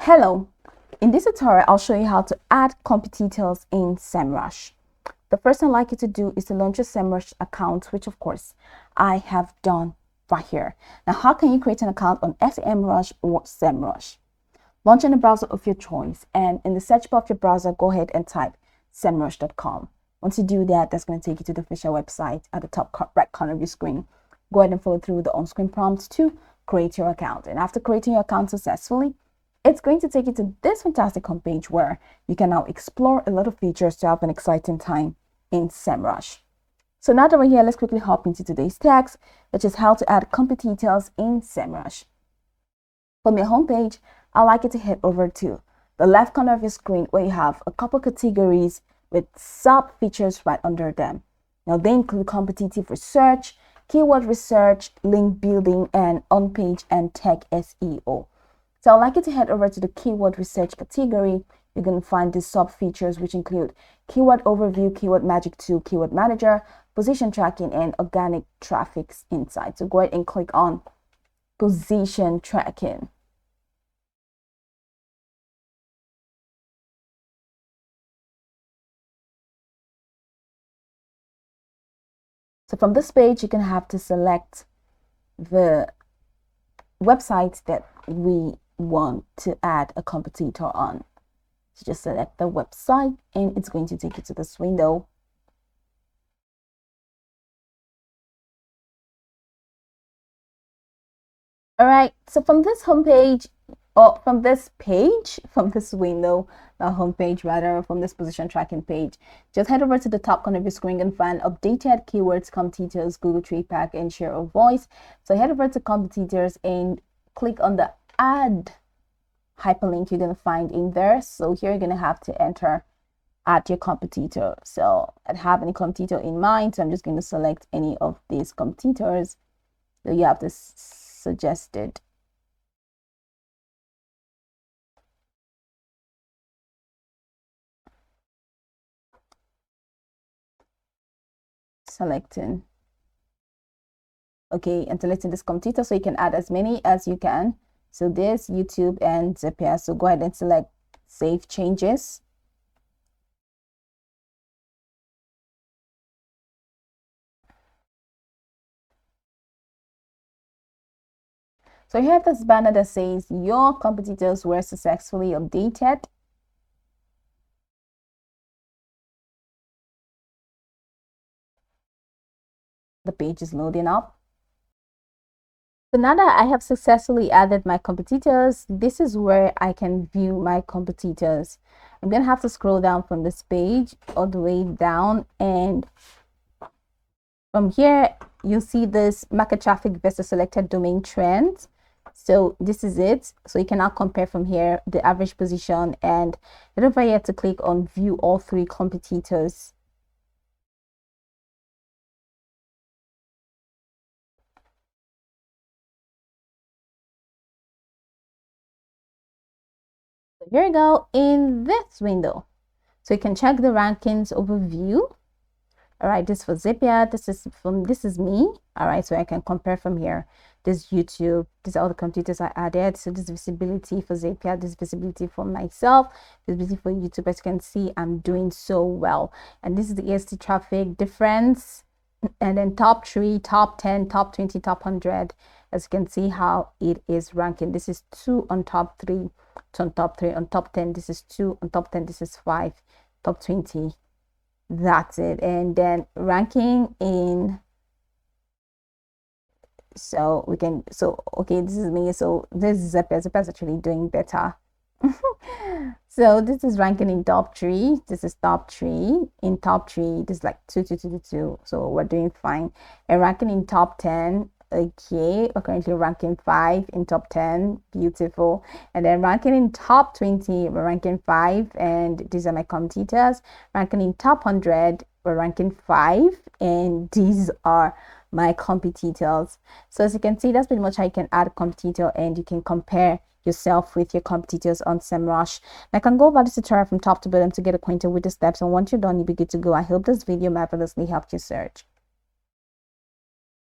Hello, in this tutorial I'll show you how to add competitors in Semrush. The first thing I'd like you to do is to launch a Semrush account, which of course I have done right here. Now, how can you create an account on Semrush or Semrush? Launch in a browser of your choice, and in the search bar of your browser, go ahead and type semrush.com. Once you do that, that's going to take you to the official website at the top right corner of your screen. Go ahead and follow through with the on-screen prompts to create your account. And after creating your account successfully, it's going to take you to this fantastic homepage where you can now explore a lot of features to have an exciting time in Semrush. So now that we're here, let's quickly hop into today's text, which is how to add competitors in Semrush. From your homepage, I'd like you to head over to the left corner of your screen where you have a couple categories with sub features right under them. Now they include competitive research, keyword research, link building, and on-page and tech SEO. So I'd like you to head over to the keyword research category. You're going to find these sub features, which include keyword overview, keyword magic 2, keyword manager, position tracking, and organic traffic insights. So go ahead and click on position tracking. So from this page, you're going to have to select the websites that we want to add a competitor on. So just select the website and it's going to take you to this window. All right, so from this homepage, or from this window, the homepage rather, from this position tracking page, just head over to the top corner of your screen and find updated keywords, competitors, Google Tree Pack, and share of voice. So head over to competitors and click on the add hyperlink you're going to find in there. So here you're going to have to add your competitor. So I have any competitor in mind, so I'm just going to select any of these competitors. So you have this suggested. Selecting. Okay, and selecting this competitor, so you can add as many as you can. So this, YouTube, and Zapier. So go ahead and select save changes. So you have this banner that says your competitors were successfully updated. The page is loading up. So now that I have successfully added my competitors, this is where I can view my competitors. I'm going to have to scroll down from this page all the way down, and from here you'll see this market traffic versus selected domain trends. So this is it. So you can now compare from here the average position, and head over here to click on view all three competitors. So here we go in this window. So you can check the rankings overview. All right, this for Zapier, this is me. All right, so I can compare from here. This YouTube, these are all the competitors I added. So this visibility for Zapier, this visibility for myself, this visibility for YouTube. As you can see, I'm doing so well. And this is the EST traffic difference. And then top 3, top 10, top 20, top 100. As you can see how it is ranking. This is 2 on top 3, 2 on top 3, on top 10. This is 2 on top 10. This is 5, top 20. That's it. And then ranking in, so we can, so okay, this is me. So this is Zapier is actually doing better. So this is ranking in top 3. This is top 3. In top 3, this is like 2, 2, 2, 2, 2. So we're doing fine. And ranking in top 10. Okay, we're currently ranking 5 in top 10. Beautiful. And then ranking in top 20, we're ranking 5, and these are my competitors. Ranking in top 100, we're ranking 5, and these are my competitors. So as you can see, that's pretty much how you can add a competitor, and you can compare yourself with your competitors on Semrush. And I can go over this tutorial from top to bottom to get acquainted with the steps, and once you're done, you'll be good to go. I hope this video marvelously helped you search.